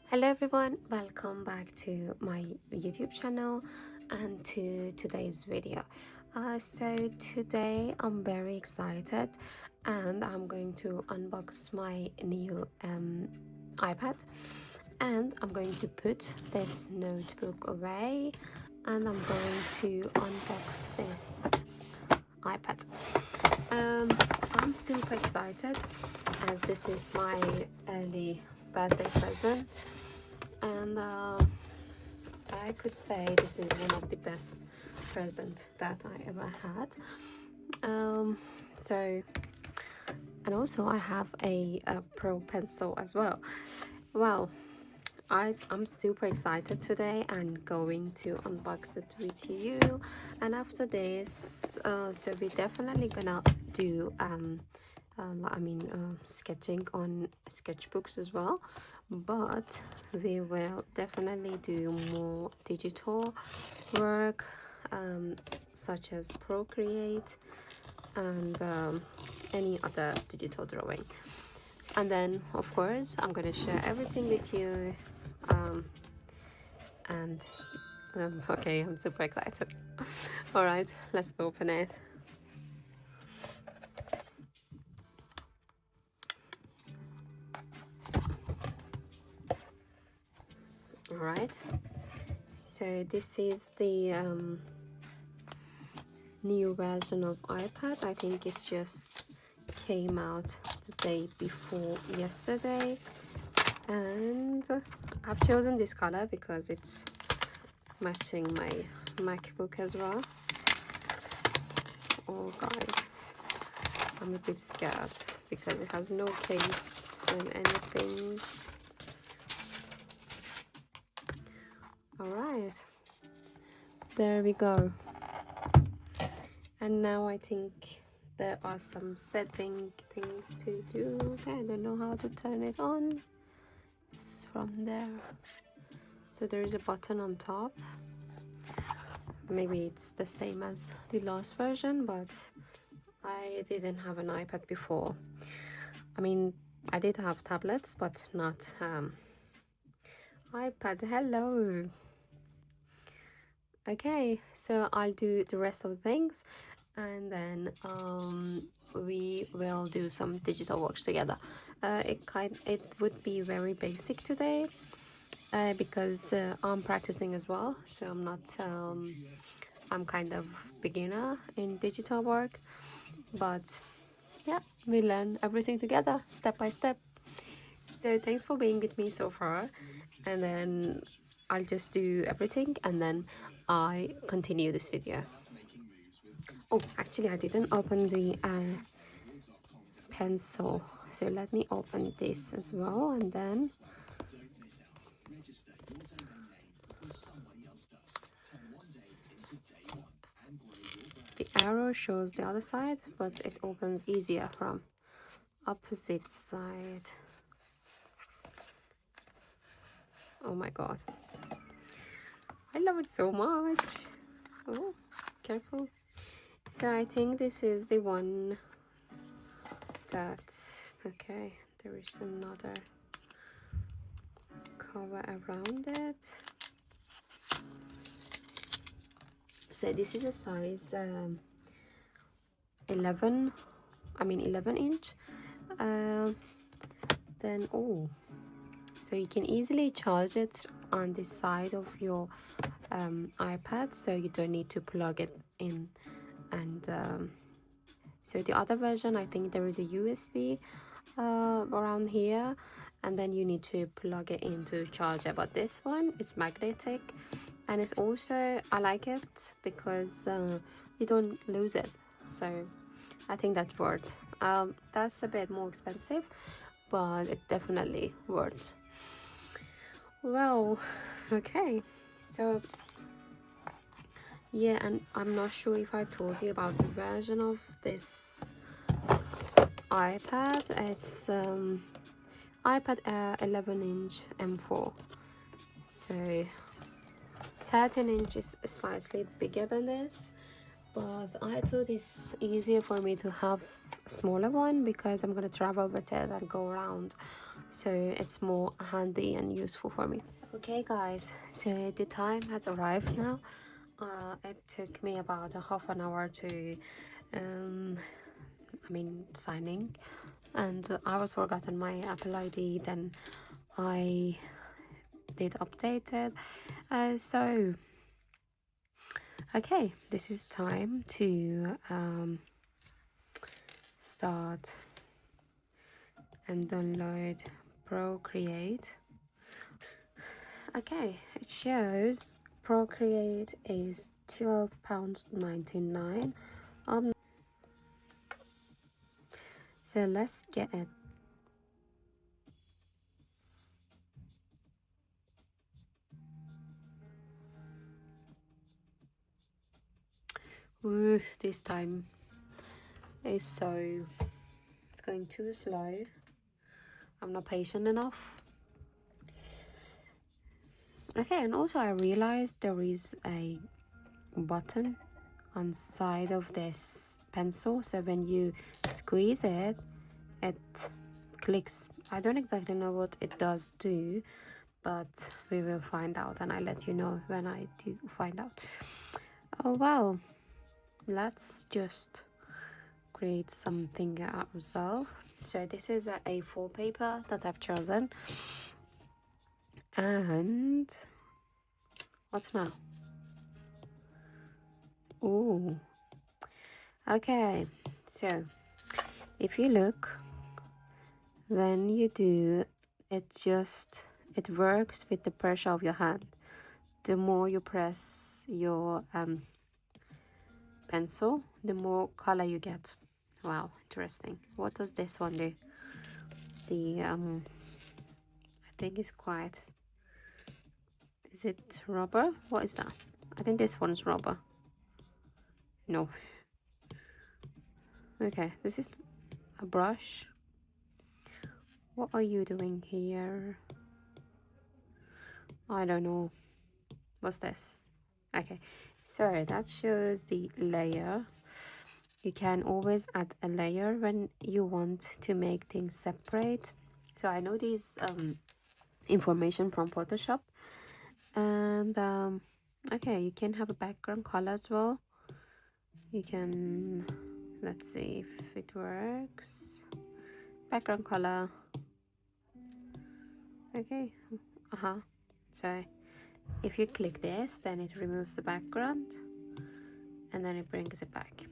Hello everyone, welcome back to my YouTube channel and to today's video. So today I'm very excited and I'm going to unbox my new iPad, and I'm going to put this notebook away and I'm going to unbox this iPad. I'm super excited as this is my early birthday present, and I could say this is one of the best presents that I ever had. So, and also I have a Pro pencil as well. Well, I'm super excited today and going to unbox it with you. And after this, so we're definitely gonna do sketching on sketchbooks as well, but we will definitely do more digital work, such as Procreate and any other digital drawing. And then of course I'm gonna share everything with you, and okay, I'm super excited. All right, let's open it. All right, so this is the new version of iPad. I think it's just came out the day before yesterday, and I've chosen this color because it's matching my MacBook as well. Oh guys, I'm a bit scared because it has no case and anything. All right, there we go. And now I think there are some setting things to do. Okay, I don't know how to turn it on. It's from there. So there is a button on top. Maybe it's the same as the last version, but I didn't have an iPad before. I mean, I did have tablets, but not iPad. Hello. Okay, so I'll do the rest of the things, and then we will do some digital works together. It would be very basic today, because I'm practicing as well, so I'm not I'm kind of beginner in digital work, but yeah, we learn everything together step by step. So thanks for being with me so far, and then I'll just do everything and then I continue this video. Oh, actually I didn't open the pencil, so let me open this as well, and then the arrow shows the other side, but it opens easier from opposite side. Oh my god, I love it so much. Oh, careful. So I think this is the one that, okay, there is another cover around it. So this is a size 11 inch. Then oh, so you can easily charge it on the side of your iPad, so you don't need to plug it in. And so the other version, I think there is a USB around here, and then you need to plug it into charger. But this one is magnetic, and it's also, I like it because you don't lose it, so I think that's worth. That's a bit more expensive, but it definitely worth. Well, okay, so yeah, and I'm not sure if I told you about the version of this iPad. It's iPad Air 11-inch M4. So 13 inches is slightly bigger than this, but I thought it's easier for me to have a smaller one because I'm gonna travel with it and go around. so it's more handy and useful for me. Okay guys, so the time has arrived now. It took me about a half an hour to signing, and I was forgotten my Apple ID. Then I did update it. So okay, this is time to start and download Procreate. Okay, it shows Procreate is £12.99. So let's get it. Ooh, this time is so, it's going too slow. I'm not patient enough. Okay, and also I realized there is a button on side of this pencil, so when you squeeze it, it clicks. I don't exactly know what it does do, but we will find out, and I'll let you know when I do find out. Oh well, let's just create something ourselves. So this is a A4 paper that I've chosen, and what now? Oh, okay, so if you look, when you do it, it works with the pressure of your hand. The more you press your pencil, the more color you get. Wow, interesting. What does this one do? The I think it's quite, is it rubber? What is that? I think this one's rubber. No. Okay, this is a brush. What are you doing here? I don't know. What's this? Okay, so that shows the layer. You can always add a layer when you want to make things separate. So I know these information from Photoshop, and okay, you can have a background color as well. You can, let's see if it works. Background color. Okay. So if you click this, then it removes the background and then it brings it back.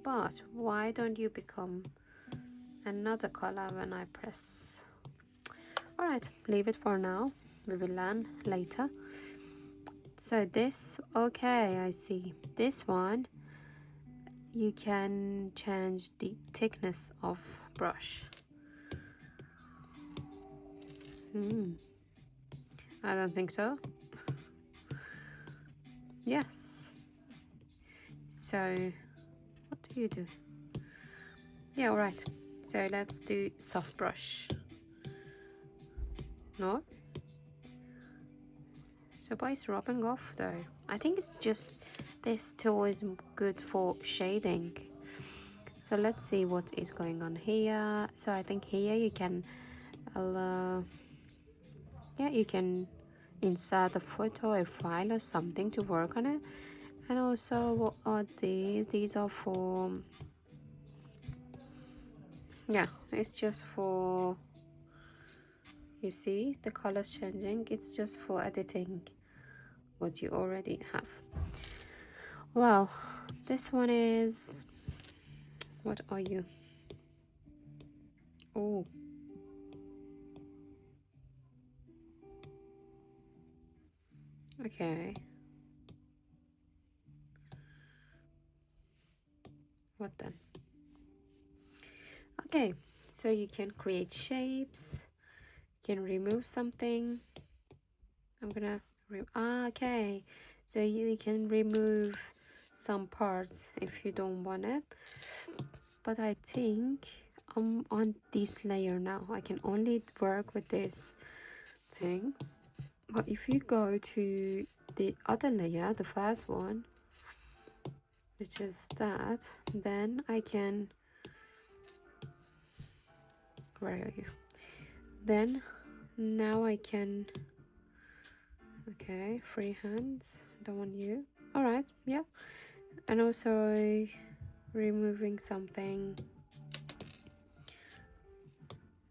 But why don't you become another color when I press? All right, leave it for now. We will learn later. So this, okay, I see. This one, you can change the thickness of brush. I don't think so. Yes. So what do you do? Yeah, all right. So let's do soft brush. No? So why is rubbing off though? I think it's just this tool is good for shading. So let's see what is going on here. So I think here you can you can insert a photo, a file or something to work on it. And also what are these? These are for, yeah, it's just for, you see the colors changing. It's just for editing what you already have. Well, this one is, what are you? Oh, okay. What then? Okay, so you can create shapes, you can remove something. I'm gonna okay, so you can remove some parts if you don't want it, but I think I'm on this layer now. I can only work with these things, but if you go to the other layer, the first one, which is that, then I can, where are you? Then now I can, okay, free hands, don't want you. All right, yeah. And also removing something.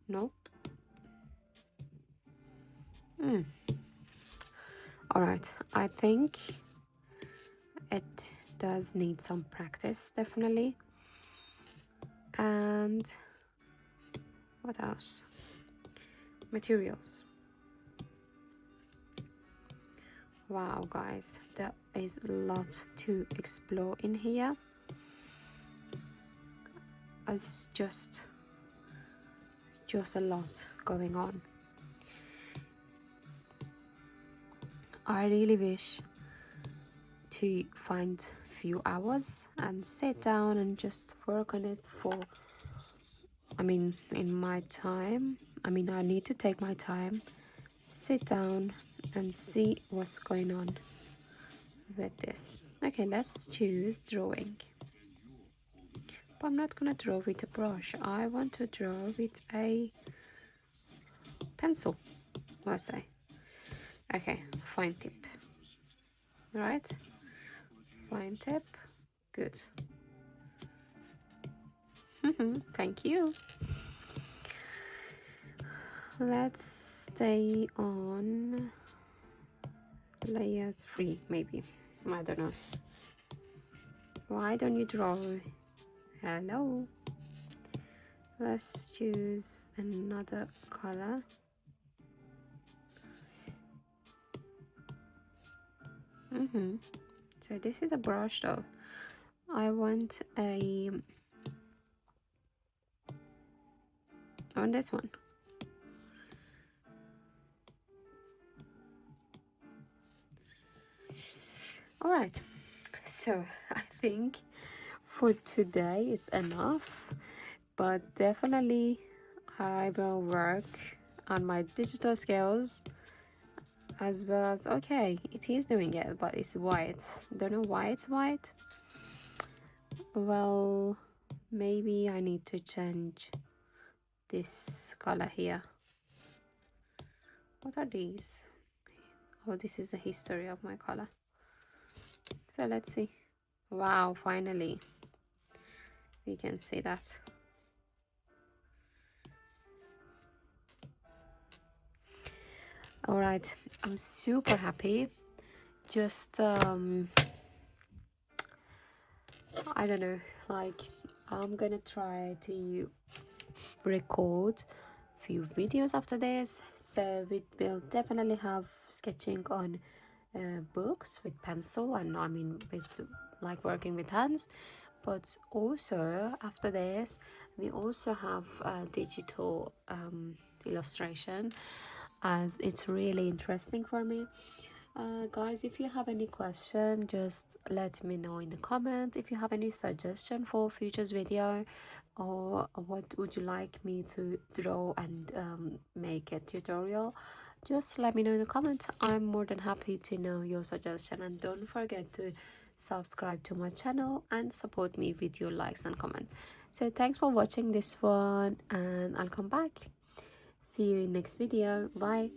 Nope. All right, I think it does need some practice, definitely. And what else? Materials. Wow, guys, there is a lot to explore in here. It's just a lot going on. I really wish to find a few hours and sit down and just work on it for, in my time. I need to take my time, sit down and see what's going on with this. Okay, let's choose drawing. But I'm not gonna draw with a brush. I want to draw with a pencil, let's say. Okay, fine tip. Right? Fine tip. Good. Thank you. Let's stay on layer 3, maybe. I don't know. Why don't you draw? Hello. Let's choose another color. So this is a brush though. I want this one. All right, so I think for today is enough, but definitely I will work on my digital skills as well as, okay, it is doing it, but it's white. Don't know why it's white. Well, maybe I need to change this color here. What are these? Oh, this is the history of my color. So let's see. Wow, finally we can see that. All right, I'm super happy. Just I don't know, like I'm gonna try to record few videos after this, so we will definitely have sketching on books with pencil, and with like working with hands, but also after this we also have digital illustration, as it's really interesting for me. Guys, if you have any question, just let me know in the comment. If you have any suggestion for future's video, or what would you like me to draw and make a tutorial, just let me know in the comments. I'm more than happy to know your suggestion, and don't forget to subscribe to my channel and support me with your likes and comments. So thanks for watching this one, and I'll come back. See you in next video. Bye.